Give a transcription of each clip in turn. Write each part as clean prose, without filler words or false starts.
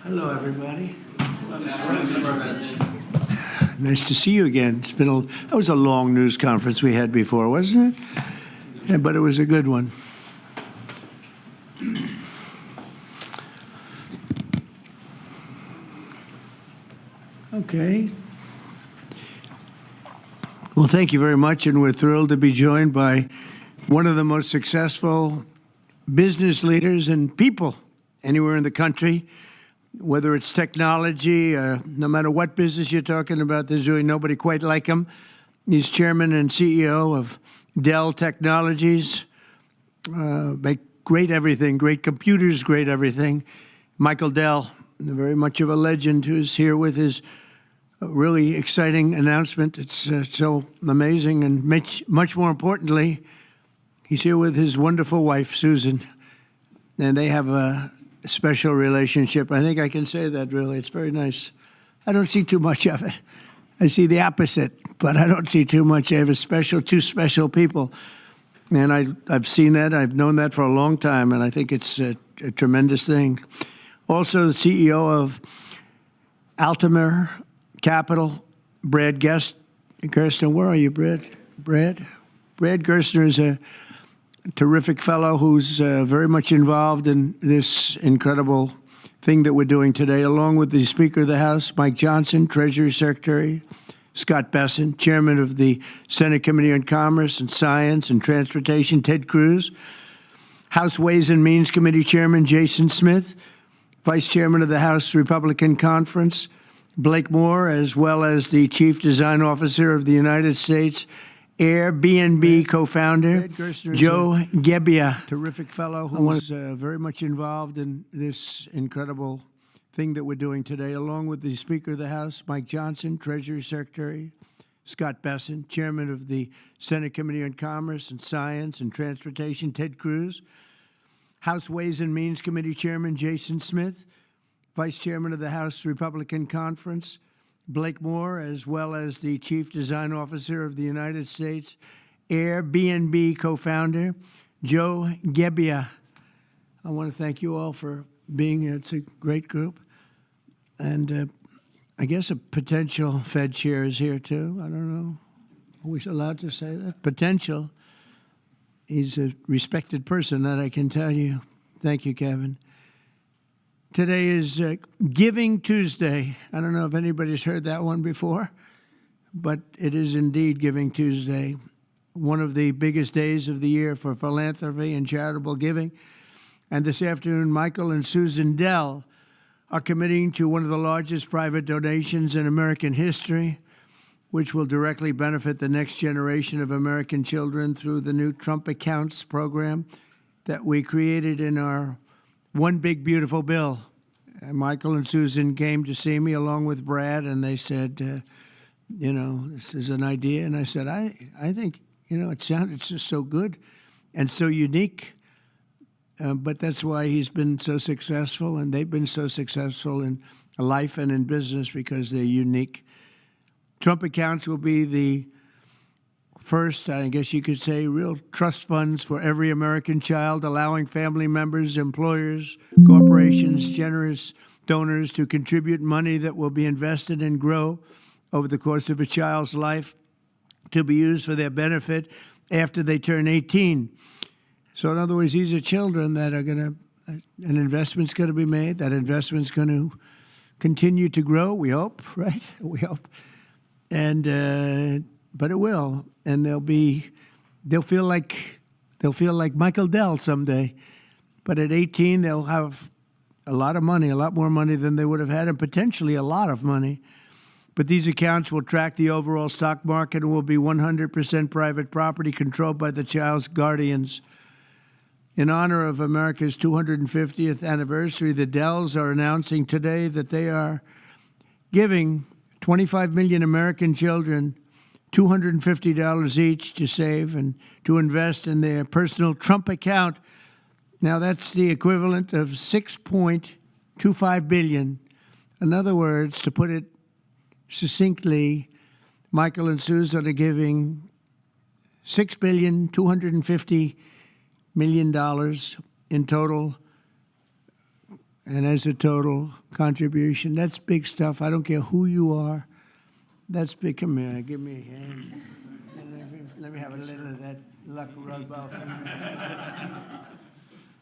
Hello, everybody. Nice to see you again. That was a long news conference we had before, wasn't it? Yeah, but it was a good one. Okay. Well, thank you very much, and we're thrilled to be joined by one of the most successful business leaders and people anywhere in the country, whether it's technology, no matter what business you're talking about, there's really nobody quite like him. He's chairman and CEO of Dell Technologies. Make great everything, great computers, great everything. Michael Dell, very much of a legend, who's here with his really exciting announcement. It's so amazing, and much more importantly, he's here with his wonderful wife, Susan, and they have a special relationship. I think I can say that, really. It's very nice. I don't see too much of it. I see the opposite, but I don't see too much. I have two special people, and I've seen that. I've known that for a long time, and I think it's a tremendous thing. Also, the CEO of Altamer Capital, Brad Gerstner. Where are you, Brad? Brad Gerstner is a terrific fellow who's very much involved in this incredible thing that we're doing today, along with the Speaker of the House, Mike Johnson, Treasury Secretary, Scott Besson, Chairman of the Senate Committee on Commerce and Science and Transportation, Ted Cruz, House Ways and Means Committee Chairman Jason Smith, Vice Chairman of the House Republican Conference, Blake Moore, as well as the Chief Design Officer of the United States Airbnb co-founder, Joe Gebbia. Terrific fellow who's very much involved in this incredible thing that we're doing today, along with the Speaker of the House, Mike Johnson, Treasury Secretary, Scott Besson, Chairman of the Senate Committee on Commerce and Science and Transportation, Ted Cruz, House Ways and Means Committee Chairman Jason Smith, Vice Chairman of the House Republican Conference, Blake Moore, as well as the Chief Design Officer of the United States Airbnb co-founder, Joe Gebbia. I want to thank you all for being here. It's a great group. And I guess a potential Fed chair is here, too. I don't know. Are we allowed to say that? Potential. He's a respected person, that I can tell you. Thank you, Kevin. Today is Giving Tuesday. I don't know if anybody's heard that one before, but it is indeed Giving Tuesday, one of the biggest days of the year for philanthropy and charitable giving. And this afternoon, Michael and Susan Dell are committing to one of the largest private donations in American history, which will directly benefit the next generation of American children through the new Trump Accounts program that we created in our One Big Beautiful Bill. Michael and Susan came to see me along with Brad, and they said, this is an idea. And I said, I think, it's just so good and so unique. But that's why he's been so successful, and they've been so successful in life and in business, because they're unique. Trump Accounts will be the first, I guess you could say, real trust funds for every American child, allowing family members, employers, corporations, generous donors to contribute money that will be invested and grow over the course of a child's life to be used for their benefit after they turn 18. So in other words, these are children that are an investment's going to be made. That investment's going to continue to grow, we hope, right? We hope. And but it will, and they'll feel like Michael Dell someday. But at 18, they'll have a lot of money, a lot more money than they would have had, and potentially a lot of money. But these accounts will track the overall stock market and will be 100% private property controlled by the child's guardians. In honor of America's 250th anniversary, the Dells are announcing today that they are giving 25 million American children $250 each to save and to invest in their personal Trump account. Now, that's the equivalent of $6.25 billion. In other words, to put it succinctly, Michael and Susan are giving $6,250,000,000 in total. And as a total contribution, that's big stuff. I don't care who you are. That's big. Come here, give me a hand. Let me have a little of that luck rub off.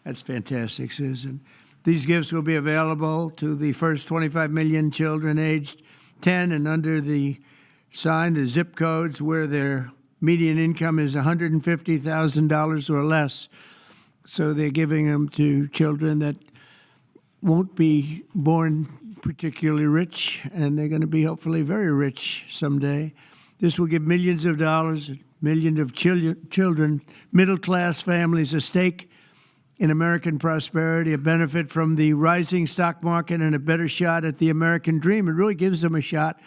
That's fantastic, Susan. These gifts will be available to the first 25 million children aged 10 and under the zip codes where their median income is $150,000 or less. So they're giving them to children that won't be born particularly rich, and they're going to be hopefully very rich someday. This will give millions of dollars, millions of children, middle-class families a stake in American prosperity, a benefit from the rising stock market, and a better shot at the American dream. It really gives them a shot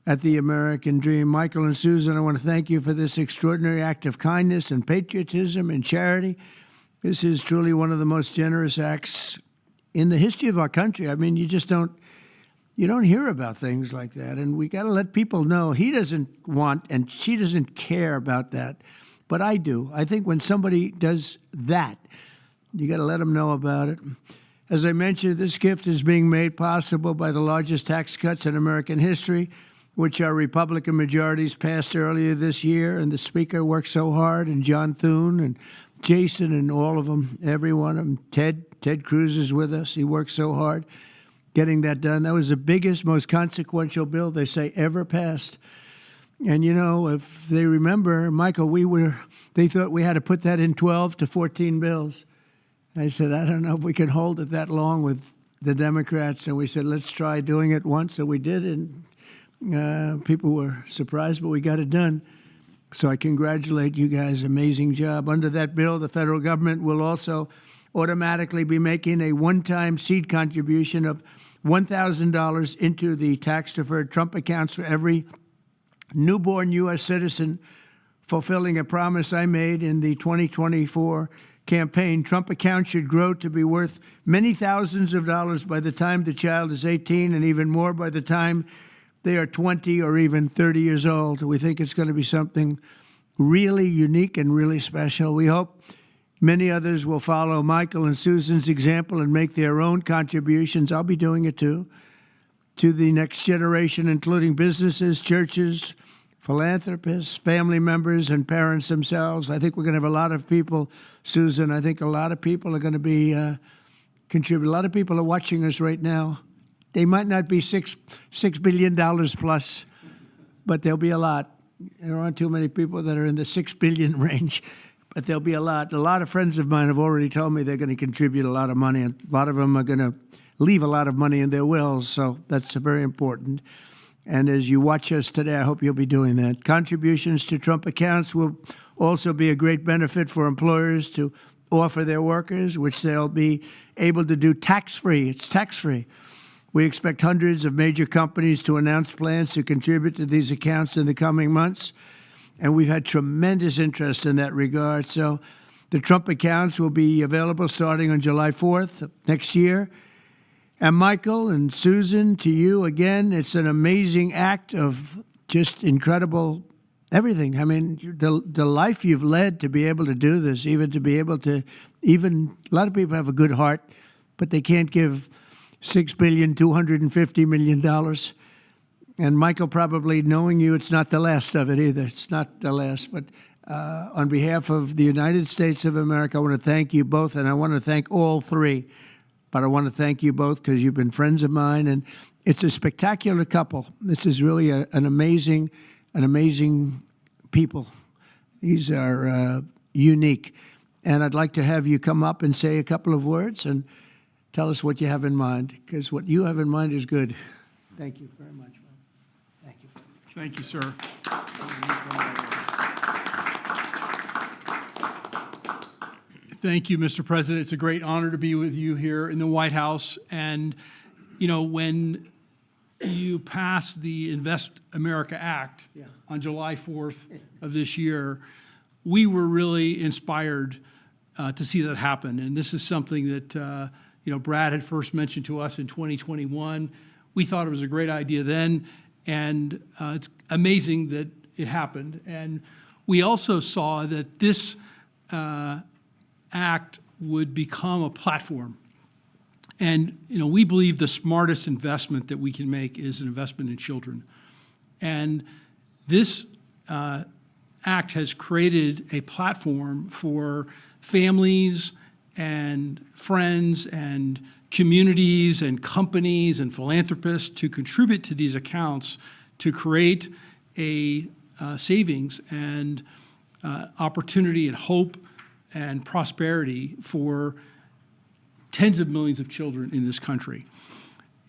at the American dream. Michael and Susan, I want to thank you for this extraordinary act of kindness and patriotism and charity. This is truly one of the most generous acts in the history of our country. I mean, you don't hear about things like that, and we got to let people know he doesn't want and she doesn't care about that, but I do. I think when somebody does that, you got to let them know about it. As I mentioned, this gift is being made possible by the largest tax cuts in American history, which our Republican majorities passed earlier this year, and the Speaker worked so hard, and John Thune and Jason and all of them, every one of them. Ted Cruz is with us. He worked so hard getting that done. That was the biggest, most consequential bill they say ever passed. And, if they remember, Michael, they thought we had to put that in 12 to 14 bills. I said, I don't know if we can hold it that long with the Democrats. And we said, let's try doing it once. So we did, and people were surprised, but we got it done. So I congratulate you guys. Amazing job. Under that bill, the federal government will also automatically be making a one-time seed contribution of $1,000 into the tax-deferred Trump accounts for every newborn U.S. citizen, fulfilling a promise I made in the 2024 campaign. Trump accounts should grow to be worth many thousands of dollars by the time the child is 18, and even more by the time they are 20 or even 30 years old. We think it's going to be something really unique and really special. We hope many others will follow Michael and Susan's example and make their own contributions. I'll be doing it too, to the next generation, including businesses, churches, philanthropists, family members, and parents themselves. I think we're going to have a lot of people, Susan. I think a lot of people are going to be contributing. A lot of people are watching us right now. They might not be $6 billion plus, but there'll be a lot. There aren't too many people that are in the 6 billion range, but there'll be a lot. A lot of friends of mine have already told me they're going to contribute a lot of money, and a lot of them are going to leave a lot of money in their wills, so that's very important. And as you watch us today, I hope you'll be doing that. Contributions to Trump accounts will also be a great benefit for employers to offer their workers, which they'll be able to do tax-free. It's tax-free. We expect hundreds of major companies to announce plans to contribute to these accounts in the coming months, and we've had tremendous interest in that regard. So the Trump accounts will be available starting on July 4th of next year. And Michael and Susan, to you again, it's an amazing act of just incredible everything. I mean, the life you've led to be able to do this, even to be able to, a lot of people have a good heart, but they can't give $6,250,000,000. And Michael, probably knowing you, it's not the last of it either. It's not the last. But on behalf of the United States of America, I want to thank you both, and I want to thank all three. But I want to thank you both because you've been friends of mine, and it's a spectacular couple. This is really an amazing people. These are unique. And I'd like to have you come up and say a couple of words and tell us what you have in mind, because what you have in mind is good. Thank you very much. Thank you. Thank you, sir. Thank you, Mr. President. It's a great honor to be with you here in the White House. And, when you passed the Invest America Act on July 4th of this year, we were really inspired to see that happen. And this is something that, Brad had first mentioned to us in 2021. We thought it was a great idea then, and it's amazing that it happened. And we also saw that this act would become a platform. And we believe the smartest investment that we can make is an investment in children. And this act has created a platform for families and friends and communities and companies and philanthropists to contribute to these accounts to create a savings and opportunity and hope and prosperity for tens of millions of children in this country.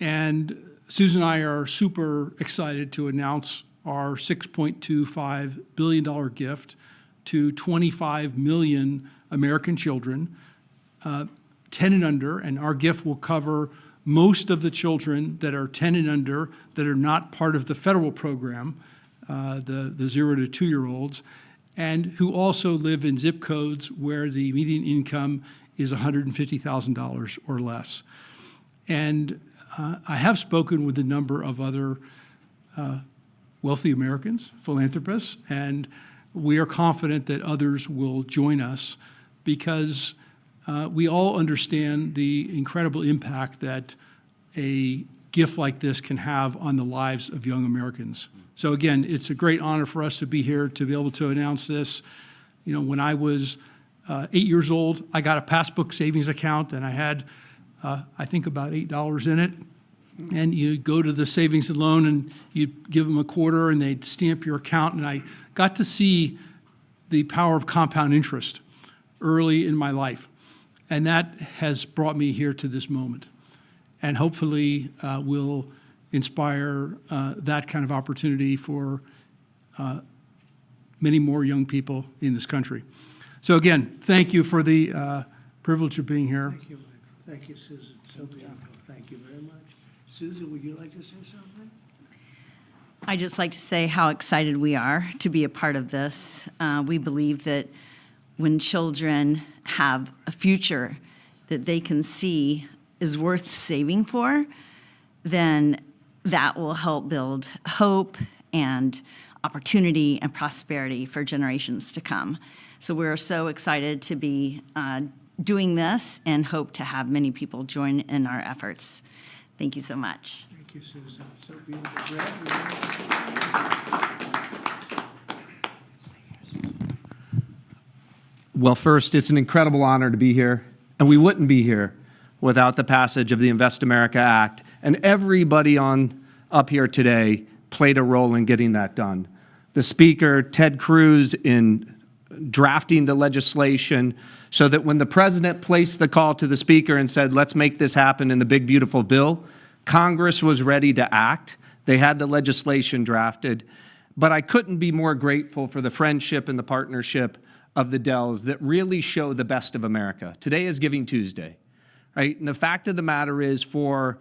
And Susan and I are super excited to announce our $6.25 billion gift to 25 million American children, 10 and under, and our gift will cover most of the children that are 10 and under that are not part of the federal program, the 0 to 2-year-olds, and who also live in zip codes where the median income is $150,000 or less. And I have spoken with a number of other wealthy Americans, philanthropists, and we are confident that others will join us because we all understand the incredible impact that a gift like this can have on the lives of young Americans. So again, it's a great honor for us to be here to be able to announce this. When I was 8 years old, I got a passbook savings account and I had, I think, about $8 in it. And you go to the savings and loan and you give them a quarter and they'd stamp your account. And I got to see the power of compound interest early in my life. And that has brought me here to this moment. And hopefully will inspire that kind of opportunity for many more young people in this country. So again, thank you for the privilege of being here. Thank you, Michael. Thank you, Susan. So beautiful. Thank you very much. Susan, would you like to say something? I'd just like to say how excited we are to be a part of this. We believe that when children have a future that they can see is worth saving for, then that will help build hope and opportunity and prosperity for generations to come. So we're so excited to be doing this and hope to have many people join in our efforts. Thank you so much. Thank you, Susan. So beautiful. Brad, Well, first, it's an incredible honor to be here, and we wouldn't be here without the passage of the Invest America Act, and everybody up here today played a role in getting that done. The Speaker, Ted Cruz, in drafting the legislation so that when the President placed the call to the Speaker and said, let's make this happen in the big, beautiful bill, Congress was ready to act. They had the legislation drafted, but I couldn't be more grateful for the friendship and the partnership of the Dells that really show the best of America. Today is Giving Tuesday, right? And the fact of the matter is, for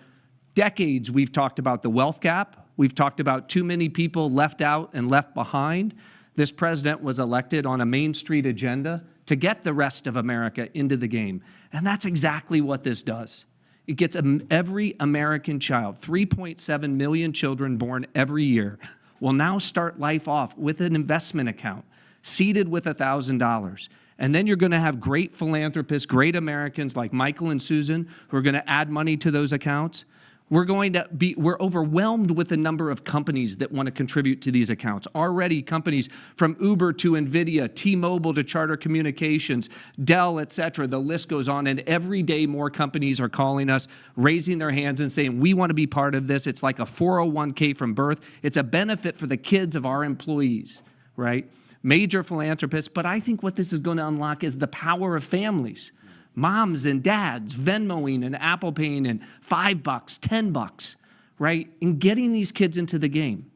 decades, we've talked about the wealth gap. We've talked about too many people left out and left behind. This president was elected on a Main Street agenda to get the rest of America into the game. And that's exactly what this does. It gets every American child, 3.7 million children born every year, will now start life off with an investment account, seeded with $1,000. And then you're going to have great philanthropists, great Americans like Michael and Susan who are going to add money to those accounts. We're overwhelmed with the number of companies that want to contribute to these accounts. Already companies from Uber to NVIDIA, T-Mobile to Charter Communications, Dell, et cetera, the list goes on. And every day more companies are calling us, raising their hands and saying, we want to be part of this. It's like a 401k from birth. It's a benefit for the kids of our employees, right? Major philanthropists. But I think what this is going to unlock is the power of families. Moms and dads Venmoing and Apple Paying and $5, $10, right? And getting these kids into the game.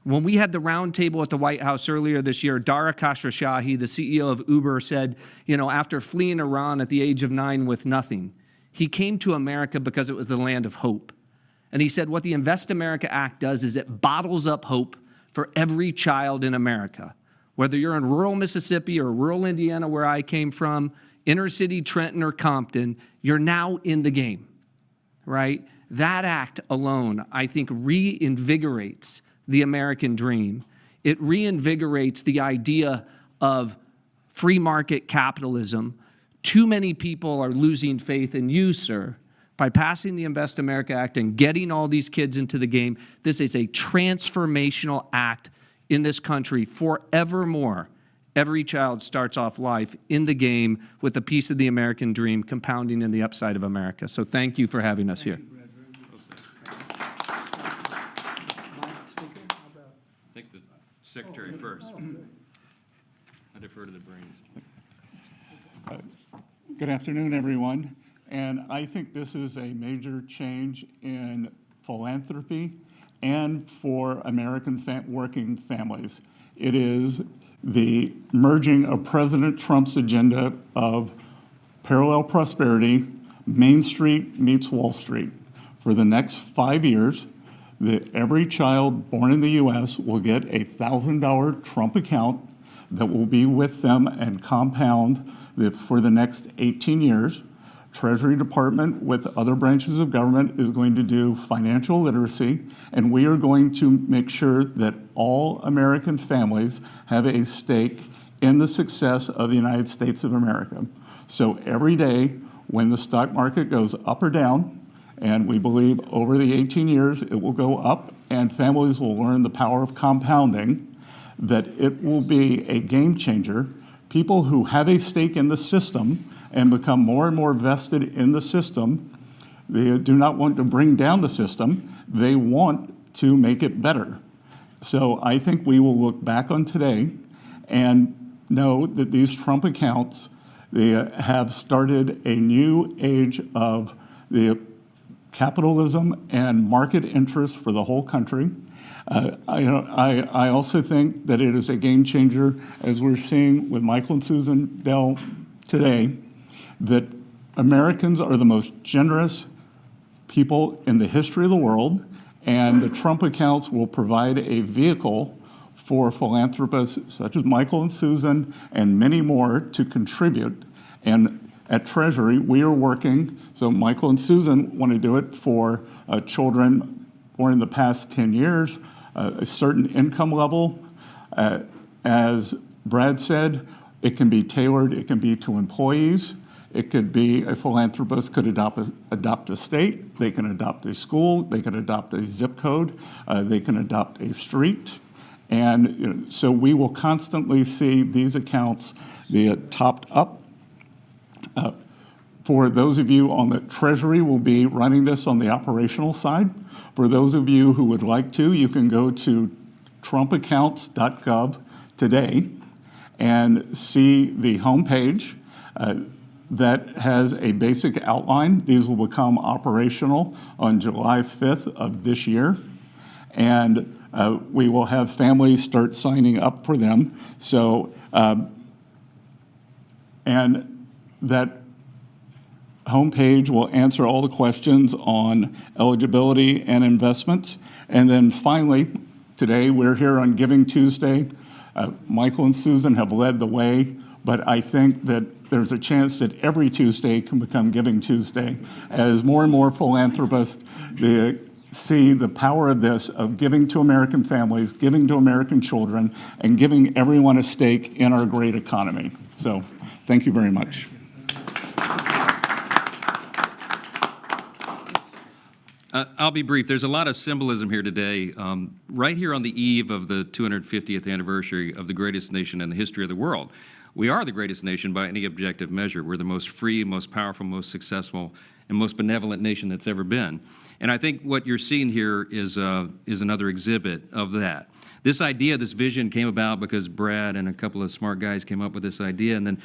When we had the roundtable at the White House earlier this year, Dara Khosrowshahi, the CEO of Uber, said, after fleeing Iran at the age of 9 with nothing, he came to America because it was the land of hope. And he said what the Invest America Act does is it bottles up hope for every child in America. Whether you're in rural Mississippi or rural Indiana, where I came from, inner city Trenton or Compton, you're now in the game, right? That act alone, I think, reinvigorates the American dream. It reinvigorates the idea of free market capitalism. Too many people are losing faith in you, sir. By passing the Invest America Act and getting all these kids into the game, this is a transformational act in this country forevermore. Every child starts off life in the game with a piece of the American dream compounding in the upside of America. So thank you for having us here. I think the secretary first. I defer to the brains. Good afternoon, everyone. And I think this is a major change in philanthropy and for American working families. It is the merging of President Trump's agenda of parallel prosperity, Main Street meets Wall Street. For the next 5 years, every child born in the U.S. will get a $1,000 Trump account that will be with them and compound for the next 18 years. Treasury Department with other branches of government is going to do financial literacy, and we are going to make sure that all American families have a stake in the success of the United States of America. So every day when the stock market goes up or down, and we believe over the 18 years it will go up and families will learn the power of compounding, that it will be a game changer. People who have a stake in the system and become more and more vested in the system, they do not want to bring down the system, they want to make it better. So I think we will look back on today and know that these Trump accounts, they have started a new age of the capitalism and market interest for the whole country. I also think that it is a game changer, as we're seeing with Michael and Susan Dell today, that Americans are the most generous people in the history of the world, and the Trump accounts will provide a vehicle for philanthropists such as Michael and Susan and many more to contribute. And at Treasury, we are working, so Michael and Susan want to do it for children born in the past 10 years, a certain income level. As Brad said, it can be tailored, it can be to employees. It could be a philanthropist could adopt a state, they can adopt a school, they can adopt a zip code, they can adopt a street. And so we will constantly see these accounts be topped up. For those of you on the Treasury, will be running this on the operational side. For those of you who would like to, you can go to trumpaccounts.gov today and see the homepage that has a basic outline. These will become operational on July 5th of this year. And we will have families start signing up for them. So, and that homepage will answer all the questions on eligibility and investments. And then finally, today we're here on Giving Tuesday. Michael and Susan have led the way, but I think that there's a chance that every Tuesday can become Giving Tuesday as more and more philanthropists see the power of this, of giving to American families, giving to American children, and giving everyone a stake in our great economy. So thank you very much. I'll be brief. There's a lot of symbolism here today. Right here on the eve of the 250th anniversary of the greatest nation in the history of the world. We are the greatest nation by any objective measure. We're the most free, most powerful, most successful, and most benevolent nation that's ever been. And I think what you're seeing here is another exhibit of that. This idea, this vision came about because Brad and a couple of smart guys came up with this idea, and then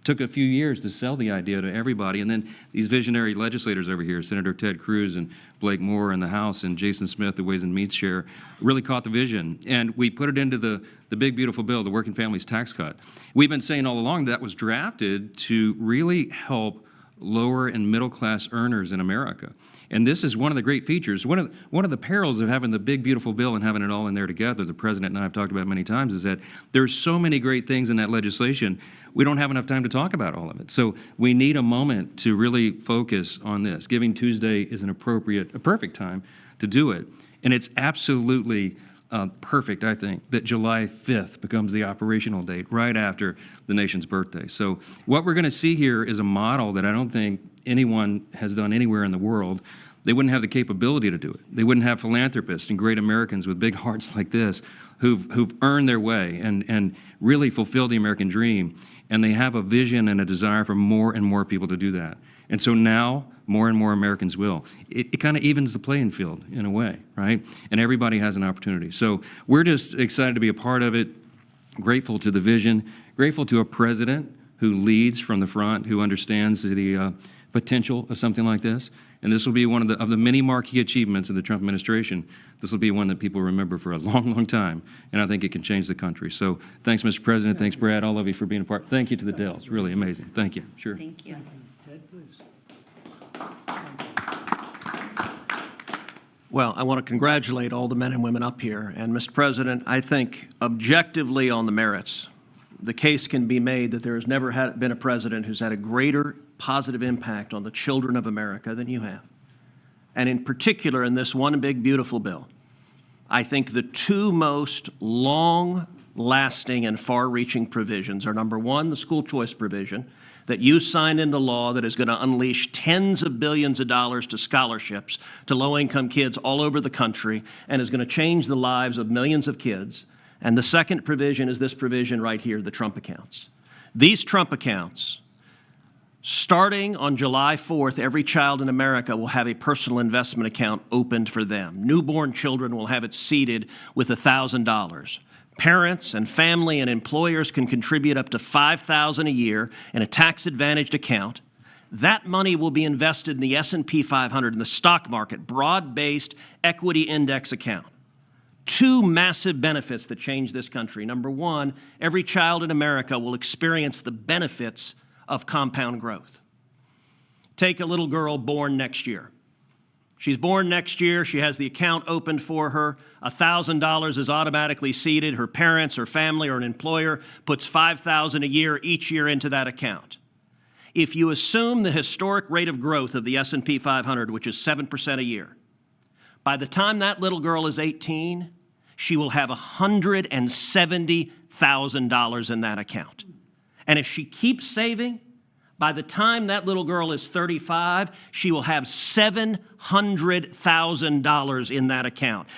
took a few years to sell the idea to everybody. And then these visionary legislators over here, Senator Ted Cruz and Blake Moore in the House and Jason Smith, the Ways and Means Chair, really caught the vision. And we put it into the big, beautiful bill, the Working Families Tax Cut. We've been saying all along that was drafted to really help lower and middle class earners in America. And this is one of the great features. One of the perils of having the big, beautiful bill and having it all in there together, the President and I have talked about many times, is that there's so many great things in that legislation, we don't have enough time to talk about all of it. So we need a moment to really focus on this. Giving Tuesday is a perfect time to do it. And it's absolutely perfect, I think, that July 5th becomes the operational date right after the nation's birthday. So what we're going to see here is a model that I don't think anyone has done anywhere in the world. They wouldn't have the capability to do it. They wouldn't have philanthropists and great Americans with big hearts like this who've earned their way and really fulfilled the American dream. And they have a vision and a desire for more and more people to do that. And so now, more and more Americans will. It kind of evens the playing field in a way, right? And everybody has an opportunity. So we're just excited to be a part of it, grateful to the vision, grateful to a president who leads from the front, who understands the potential of something like this. And this will be one of the many marquee achievements of the Trump administration. This will be one that people remember for a long, long time. And I think it can change the country. So thanks, Mr. President. Thanks, Brad, all of you for being a part. Thank you to the Dells. Really amazing. Thank you. Sure. Thank you. Ted, please. Well, I want to congratulate all the men and women up here. And, Mr. President, I think objectively on the merits, the case can be made that there has never been a president who's had a greater positive impact on the children of America than you have. And in particular, in this one big, beautiful bill, I think the two most long-lasting and far-reaching provisions are, number one, the school choice provision that you signed into law that is going to unleash tens of billions of dollars to scholarships to low-income kids all over the country and is going to change the lives of millions of kids. And the second provision is this provision right here, the Trump accounts. These Trump accounts, starting on July 4th, every child in America will have a personal investment account opened for them. Newborn children will have it seeded with $1,000. Parents and family and employers can contribute up to $5,000 a year in a tax-advantaged account. That money will be invested in the S&P 500 in the stock market, broad-based equity index account. Two massive benefits that change this country. Number one, every child in America will experience the benefits of compound growth. Take a little girl born next year. She's born next year. She has the account opened for her. $1,000 is automatically seeded. Her parents or family or an employer puts $5,000 a year each year into that account. If you assume the historic rate of growth of the S&P 500, which is 7% a year, by the time that little girl is 18, she will have $170,000 in that account. And if she keeps saving, by the time that little girl is 35, she will have $700,000 in that account.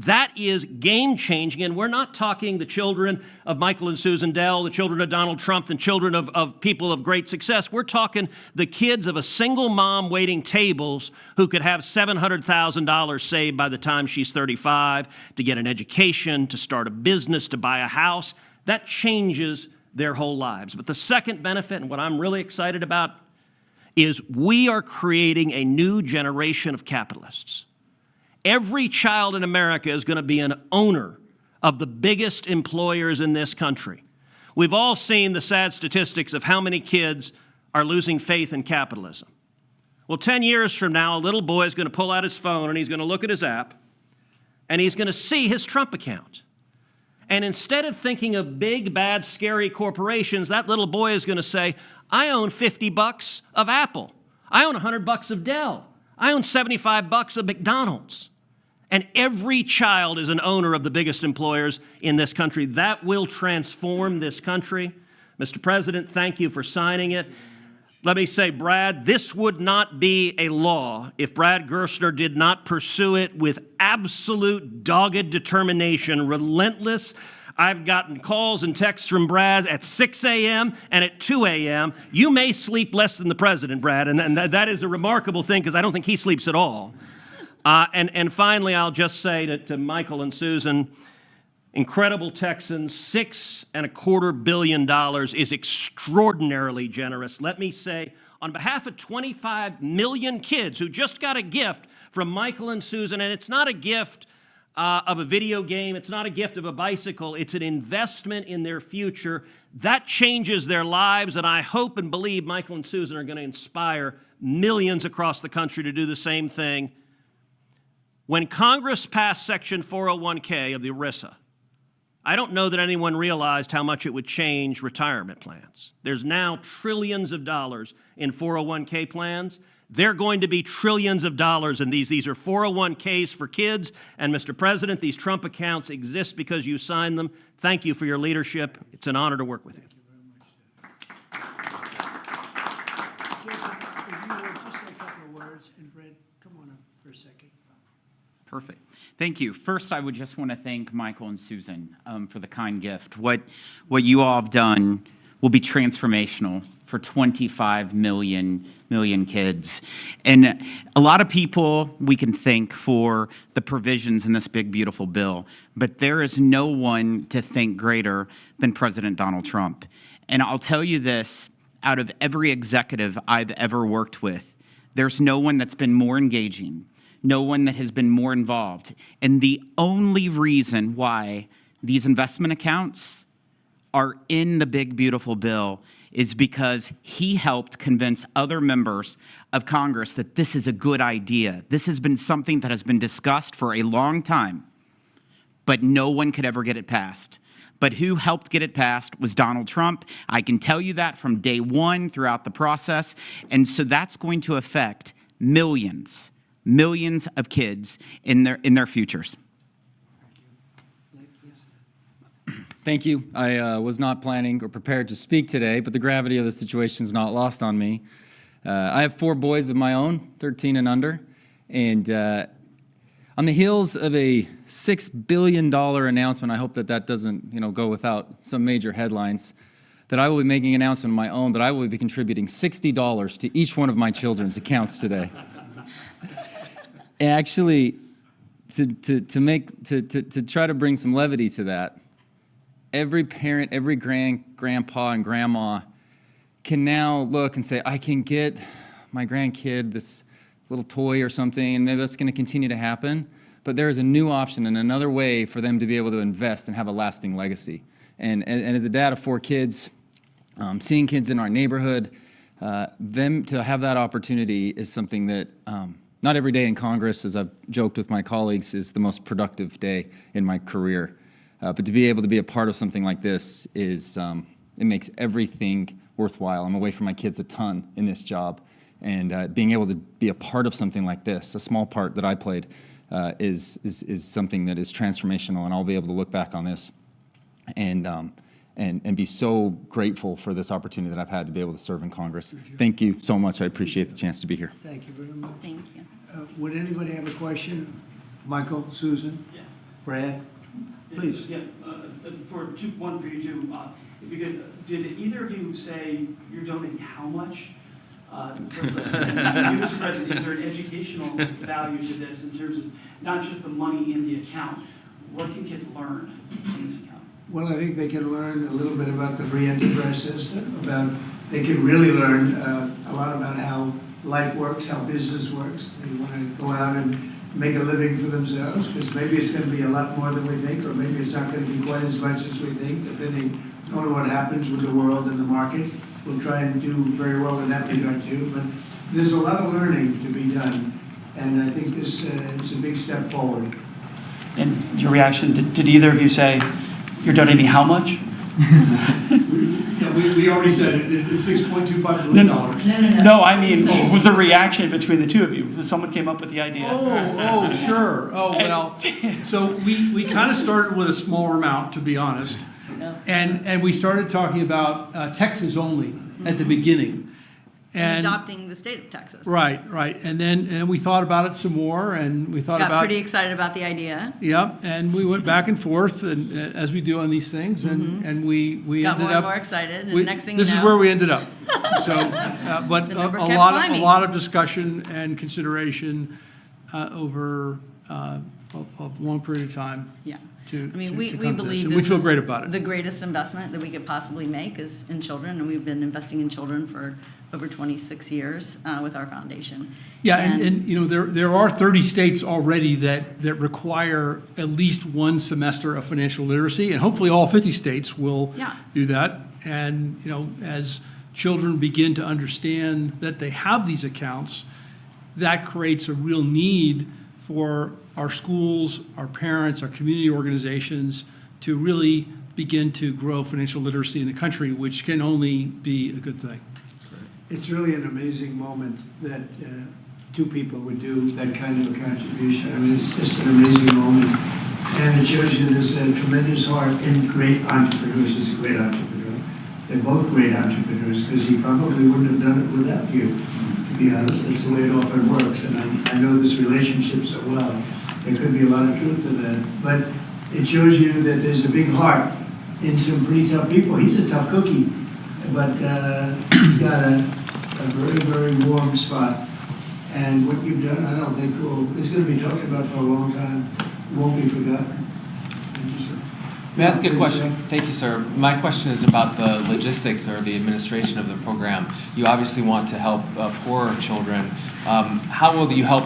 That is game-changing, and we're not talking the children of Michael and Susan Dell, the children of Donald Trump, the children of people of great success. We're talking the kids of a single mom waiting tables who could have $700,000 saved by the time she's 35 to get an education, to start a business, to buy a house. That changes their whole lives. But the second benefit, and what I'm really excited about, is we are creating a new generation of capitalists. Every child in America is going to be an owner of the biggest employers in this country. We've all seen the sad statistics of how many kids are losing faith in capitalism. Well, 10 years from now, a little boy is going to pull out his phone and he's going to look at his app and he's going to see his Trump account. And instead of thinking of big, bad, scary corporations, that little boy is going to say, I own $50 of Apple. I own $100 of Dell. I own $75 of McDonald's. And every child is an owner of the biggest employers in this country. That will transform this country. Mr. President, thank you for signing it. Let me say, Brad, this would not be a law if Brad Gerstner did not pursue it with absolute dogged determination, relentless. I've gotten calls and texts from Brad at 6 a.m. and at 2 a.m. You may sleep less than the president, Brad, and that is a remarkable thing because I don't think he sleeps at all. And finally, I'll just say to Michael and Susan, incredible Texans, $6.25 billion is extraordinarily generous. Let me say, on behalf of 25 million kids who just got a gift from Michael and Susan, and it's not a gift of a video game, it's not a gift of a bicycle, it's an investment in their future. That changes their lives, and I hope and believe Michael and Susan are going to inspire millions across the country to do the same thing. When Congress passed Section 401k of the ERISA, I don't know that anyone realized how much it would change retirement plans. There's now trillions of dollars in 401k plans. They're going to be trillions of dollars in these. These are 401ks for kids. And Mr. President, these Trump accounts exist because you signed them. Thank you for your leadership. It's an honor to work with you. Joseph, if you would just say a couple of words, and Brett, come on up for a second. Perfect. Thank you. First, I would just want to thank Michael and Susan for the kind gift. What you all have done will be transformational for 25 million kids. And a lot of people we can thank for the provisions in this big, beautiful bill, but there is no one to thank greater than President Donald Trump. And I'll tell you this, out of every executive I've ever worked with, there's no one that's been more engaging, no one that has been more involved. And the only reason why these investment accounts are in the big, beautiful bill is because he helped convince other members of Congress that this is a good idea. This has been something that has been discussed for a long time, but no one could ever get it passed. But who helped get it passed was Donald Trump. I can tell you that from day one throughout the process. And so that's going to affect millions of kids in their futures. Thank you. I was not planning or prepared to speak today, but the gravity of the situation is not lost on me. I have 4 boys of my own, 13 and under, and on the heels of a $6 billion announcement, I hope that doesn't go without some major headlines, that I will be making an announcement of my own that I will be contributing $60 to each one of my children's accounts today. And actually, to try to bring some levity to that, every parent, every grandpa and grandma can now look and say, I can get my grandkid this little toy or something, and maybe that's going to continue to happen. But there is a new option and another way for them to be able to invest and have a lasting legacy. And as a dad of 4 kids, seeing kids in our neighborhood, them to have that opportunity is something that not every day in Congress, as I've joked with my colleagues, is the most productive day in my career. But to be able to be a part of something like this is, it makes everything worthwhile. I'm away from my kids a ton in this job, and being able to be a part of something like this, a small part that I played, is something that is transformational, and I'll be able to look back on this and be so grateful for this opportunity that I've had to be able to serve in Congress. Thank you so much. I appreciate the chance to be here. Thank you very much. Thank you. Would anybody have a question? Michael, Susan? Yes. Brad? Please. Yeah, one for you two. If you could, did either of you say you're donating how much? Mr. President, is there an educational value to this in terms of not just the money in the account? What can kids learn from this account? Well, I think they can learn a little bit about the free enterprise system, they can really learn a lot about how life works, how business works. They want to go out and make a living for themselves, because maybe it's going to be a lot more than we think, or maybe it's not going to be quite as much as we think, depending on what happens with the world and the market. We'll try and do very well in that regard too, but there's a lot of learning to be done, and I think this is a big step forward. And your reaction, did either of you say you're donating how much? Yeah, we already said it, it's $6.25 billion. No, I mean, with the reaction between the two of you. Someone came up with the idea. Oh, sure. Oh, well, so we kind of started with a smaller amount, to be honest. And we started talking about Texas only at the beginning. And adopting the state of Texas. Right. And then we thought about it some more, and we thought Got about... pretty excited about the idea. Yep, and we went back and forth, and as we do on these things, and we Got ended more up... and more excited, and next thing you know... This is where we ended up. So, but The a number kept lot climbing. of discussion and consideration over a long period of time. Yeah. To, I mean, to we come to this, believe and this we feel is great about it. the greatest investment that we could possibly make is in children, and we've been investing in children for over 26 years with our foundation. Yeah, and you know, there are 30 states already that require at least one semester of financial literacy, and hopefully all 50 states will do that. And you know, as children begin to understand that they have these accounts, that creates a real need for our schools, our parents, our community organizations to really begin to grow financial literacy in the country, which can only be a good thing. It's really an amazing moment that two people would do that kind of a contribution. I mean, it's just an amazing moment. And it shows you there's a tremendous heart in great entrepreneurs. He's a great entrepreneur. They're both great entrepreneurs because he probably wouldn't have done it without you, to be honest. That's the way it often works. And I know this relationship so well. There could be a lot of truth to that. But it shows you that there's a big heart in some pretty tough people. He's a tough cookie, but he's got a very, very warm spot. And what you've done, I don't think it's going to be talked about for a long time. It won't be forgotten. Thank you, sir. May I ask a question? Thank you, sir. My question is about the logistics or the administration of the program. You obviously want to help poorer children. How will you help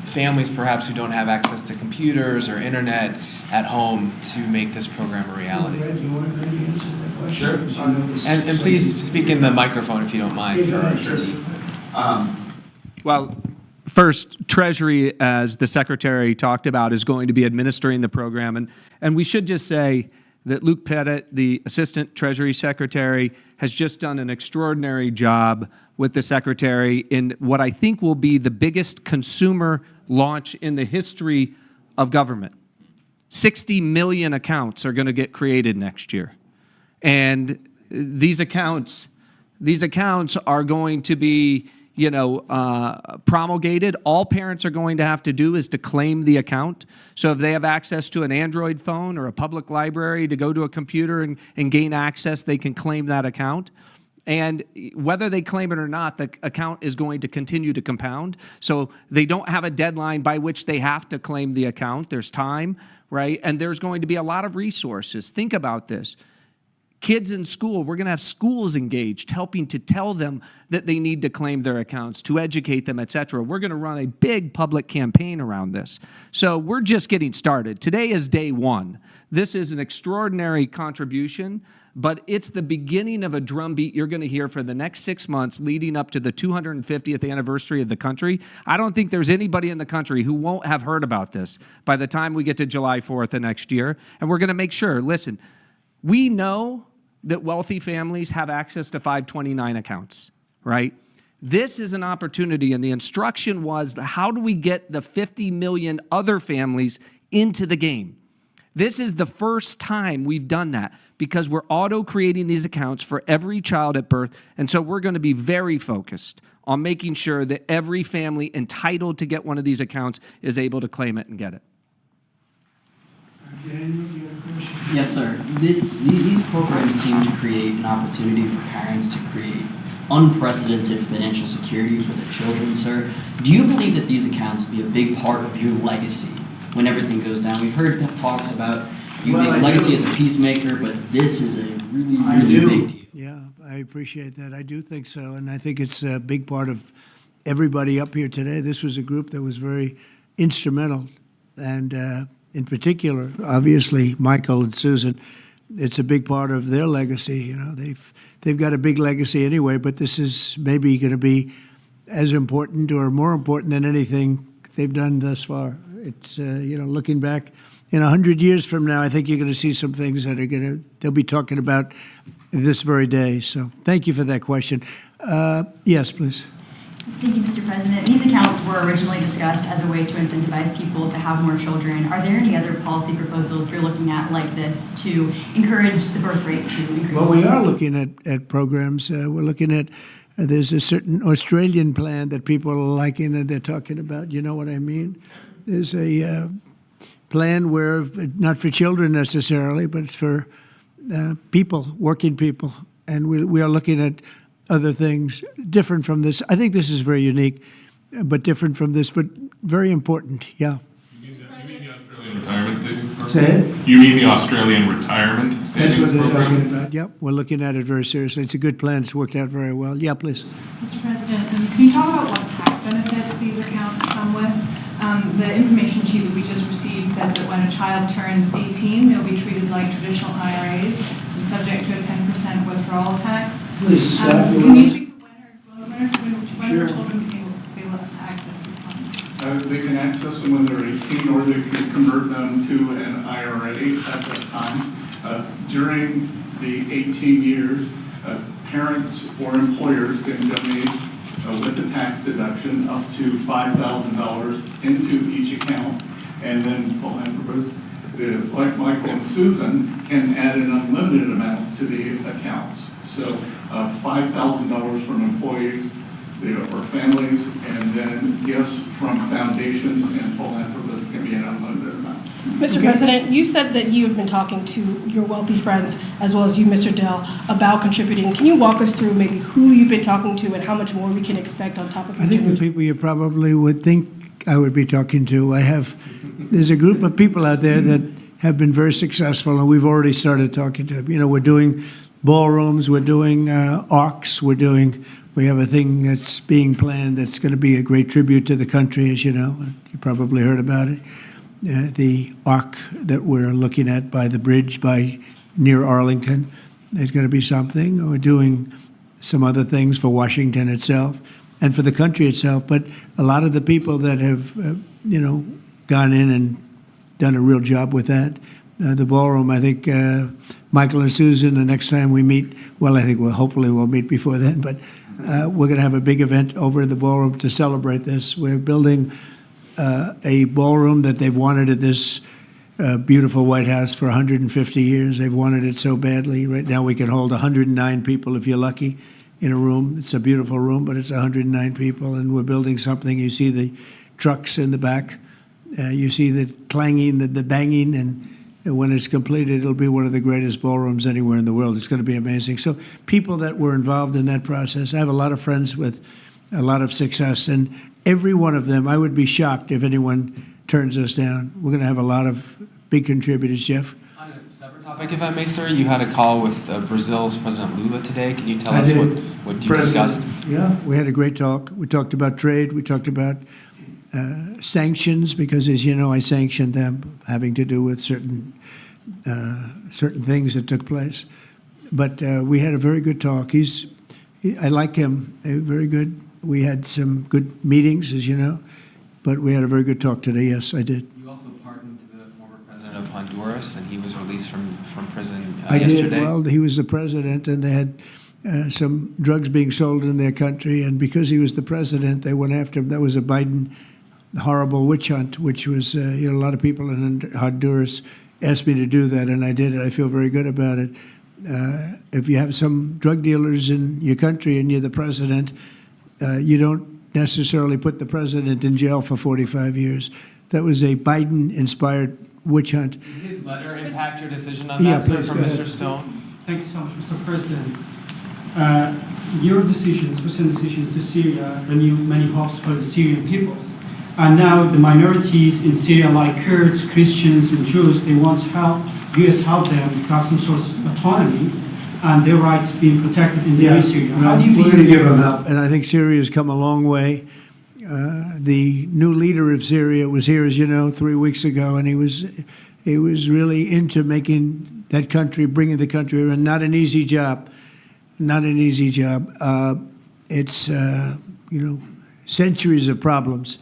families perhaps who don't have access to computers or internet at home to make this program a reality? Brad, do you want to maybe answer that question? Sure. And please speak in the microphone if you don't mind. Well, first, Treasury, as the Secretary talked about, is going to be administering the program. And we should just say that Luke Pettit, the Assistant Treasury Secretary, has just done an extraordinary job with the Secretary in what I think will be the biggest consumer launch in the history of government. 60 million accounts are going to get created next year. And these accounts are going to be promulgated. All parents are going to have to do is to claim the account. So if they have access to an Android phone or a public library to go to a computer and gain access, they can claim that account. And whether they claim it or not, the account is going to continue to compound. So they don't have a deadline by which they have to claim the account. There's time, right? And there's going to be a lot of resources. Think about this. Kids in school, we're going to have schools engaged, helping to tell them that they need to claim their accounts, to educate them, et cetera. We're going to run a big public campaign around this. So we're just getting started. Today is day one. This is an extraordinary contribution, but it's the beginning of a drumbeat you're going to hear for the next 6 months leading up to the 250th anniversary of the country. I don't think there's anybody in the country who won't have heard about this by the time we get to July 4th of next year. And we're going to make sure, listen, we know that wealthy families have access to 529 accounts, right? This is an opportunity, and the instruction was, how do we get the 50 million other families into the game? This is the first time we've done that because we're auto-creating these accounts for every child at birth, and so we're going to be very focused on making sure that every family entitled to get one of these accounts is able to claim it and get it. Daniel, do you have a question? Yes, sir. These programs seem to create an opportunity for parents to create unprecedented financial security for their children, sir. Do you believe that these accounts will be a big part of your legacy when everything goes down? We've heard talks about you make legacy as a peacemaker, but this is a really, really big deal. Yeah, I appreciate that. I do think so, and I think it's a big part of everybody up here today. This was a group that was very instrumental, and in particular, obviously, Michael and Susan, it's a big part of their legacy. You know, they've got a big legacy anyway, but this is maybe going to be as important or more important than anything they've done thus far. It's looking back in 100 years from now, I think you're going to see some things that they'll be talking about this very day. So thank you for that question. Yes, please. Thank you, Mr. President. These accounts were originally discussed as a way to incentivize people to have more children. Are there any other policy proposals you're looking at like this to encourage the birth rate to increase? Well, we are looking at programs. We're looking at, there's a certain Australian plan that people are liking and they're talking about. You know what I mean? There's a plan where, not for children necessarily, but it's for people, working people. And we are looking at other things different from this. I think this is very unique, but different from this, but very important. Yeah. You mean the Australian Retirement Savings Program? Say it? You mean the Australian Retirement Savings That's what they're Program? talking about. Yep, we're looking at it very seriously. It's a good plan. It's worked out very well. Yeah, please. Mr. President, can you talk about what tax benefits these accounts come with? The information sheet that we just received said that when a child turns 18, they'll be treated like traditional IRAs and subject to a 10% withdrawal tax. Please, can you speak to when Sure. children will be able to access these funds? They can access them when they're 18, or they can convert them to an IRA at that time. During the 18 years, parents or employers can donate with the tax deduction up to $5,000 into each account. And then philanthropists, like Michael and Susan, can add an unlimited amount to the accounts. So $5,000 from employees or families, and then gifts from foundations and philanthropists can be an unlimited amount. Mr. President, you said that you have been talking to your wealthy friends, as well as you, Mr. Dell, about contributing. Can you walk us through maybe who you've been talking to and how much more we can expect on top of I think the people you probably would think I would be talking to. There's a group of people out there that have been very successful, and we've already started talking to them. You know, we're doing ballrooms, we're doing arcs, we have a thing that's being planned that's going to be a great tribute to the country, as you know. You probably heard about it. The arc that we're looking at by the bridge near Arlington, there's going to be something. We're doing some other things for Washington itself and for the country itself. But a lot of the people that have, gone in and done a real job with that. The ballroom, I think Michael and Susan, the next time we meet, well, I think hopefully we'll meet before then, but we're going to have a big event over in the ballroom to celebrate this. We're building a ballroom that they've wanted at this beautiful White House for 150 years. They've wanted it so badly. Right now we can hold 109 people if you're lucky in a room. It's a beautiful room, but it's 109 people, and we're building something. You see the trucks in the back. You see the clanging, the banging, and when it's completed, it'll be one of the greatest ballrooms anywhere in the world. It's going to be amazing. So people that were involved in that process, I have a lot of friends with a lot of success, and every one of them, I would be shocked if anyone turns us down. We're going to have a lot of big contributors, Jeff. On a separate topic, if I may, sir, you had a call with Brazil's President Lula today. Can you tell us what you discussed? Yeah, we had a great talk. We talked about trade. We talked about sanctions, because, as you know, I sanctioned them, having to do with certain things that took place. But we had a very good talk. I like him. Very good. We had some good meetings, as you know, but we had a very good talk today. Yes, I did. You also pardoned the former president of Honduras, and he was released from prison I yesterday. did. Well, he was the president, and they had some drugs being sold in their country, and because he was the president, they went after him. That was a Biden horrible witch hunt, which was, a lot of people in Honduras asked me to do that, and I did it. I feel very good about it. If you have some drug dealers in your country and you're the president, you don't necessarily put the president in jail for 45 years. That was a Biden-inspired witch hunt. Did his letter impact your decision on that, sir, from Mr. Stone? Thank you so much, Mr. President. Your decisions, recent decisions to Syria, renew many hopes for the Syrian people. And now the minorities in Syria, like Kurds, Christians, and Jews, they want U.S. help them to have some sort of autonomy and their rights being protected in Syria. How do you We're going to give them help, and I think Syria has come a long way. The new leader of Syria was here, as you know, 3 weeks ago, and he was really into making that country, bringing the country around. Not an easy job. Not an easy job. It's centuries of problems.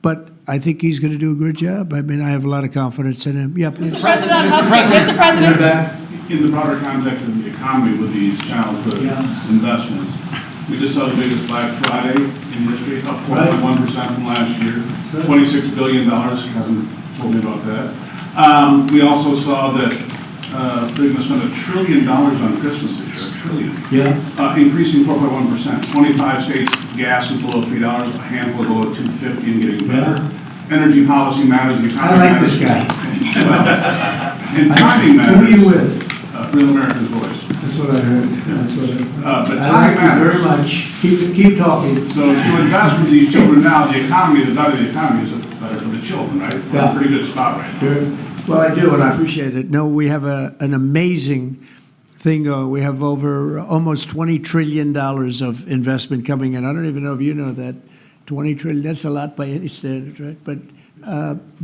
But I think he's going to do a good job. I mean, I have a lot of confidence in him. Yeah, please. Mr. President. In the broader context of the economy with these childhood investments, we just saw the biggest Black Friday in history, up 4.1% from last year, $26 billion. He hasn't told me about that. We also saw that they're going to spend $1 trillion on Christmas this year, $1 trillion. Increasing 4.1%. 25 states, gas is below $3, a handful below $2.50 and getting better. Energy policy matters. The economy I like matters. this guy. And timing matters. Who are you with? Real America's Voice. That's what I heard. That's what But I like timing you very much. Keep talking. So if you invest with these children now, the economy, the better the economy is, the better for the children, right? We're in a pretty good spot right now. Sure. Well, I do, and I appreciate it. No, we have an amazing thing. We have over almost $20 trillion of investment coming in. I don't even know if you know that. 20 trillion, that's a lot by any standard, right? But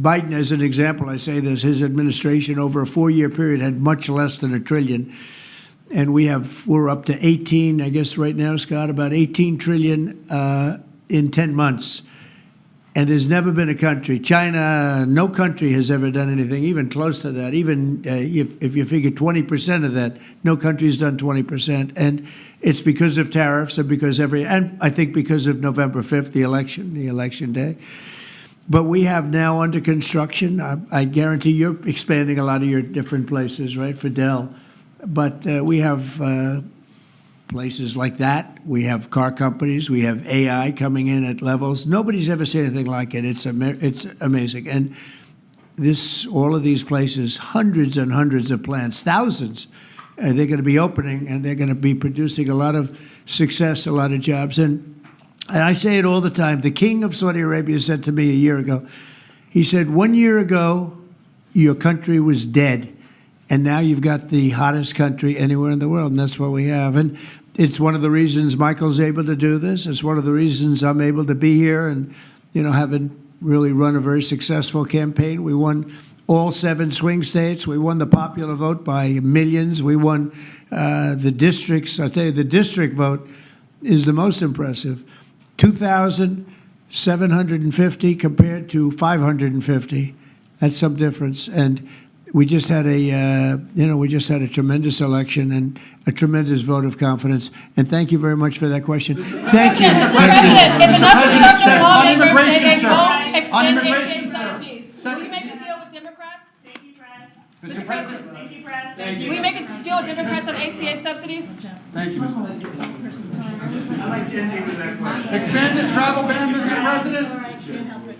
Biden, as an example, I say this, his administration over a 4-year period had much less than $1 trillion. And we're up to 18, I guess right now, Scott, about 18 trillion in 10 months. And there's never been a country, China, no country has ever done anything even close to that. Even if you figure 20% of that, no country's done 20%. And it's because of tariffs and I think because of November 5th, the election day. But we have now under construction, I guarantee you're expanding a lot of your different places, right, for Dell. But we have places like that. We have car companies. We have AI coming in at levels. Nobody's ever seen anything like it. It's amazing. And all of these places, hundreds and hundreds of plants, thousands, they're going to be opening, and they're going to be producing a lot of success, a lot of jobs. And I say it all the time. The king of Saudi Arabia said to me a year ago, he said, 1 year ago, your country was dead. And now you've got the hottest country anywhere in the world, and that's what we have. And it's one of the reasons Michael's able to do this. It's one of the reasons I'm able to be here and, having really run a very successful campaign. We won all 7 swing states. We won the popular vote by millions. We won the districts. I'll tell you, the district vote is the most impressive. 2,750 compared to 550. That's some difference. And we just had a tremendous election and a tremendous vote of confidence. And thank you very much for that question. Thank you. Mr. President, if enough on immigration, extend ACA subsidies. Will you make a deal with Democrats? Thank you, Press. Mr. President. Thank you, Press. Thank you. Will you make a deal with Democrats on ACA subsidies? Thank you, Mr. President. I'd like to end with that question. Expanded travel ban, Mr. President. All right, can't help it.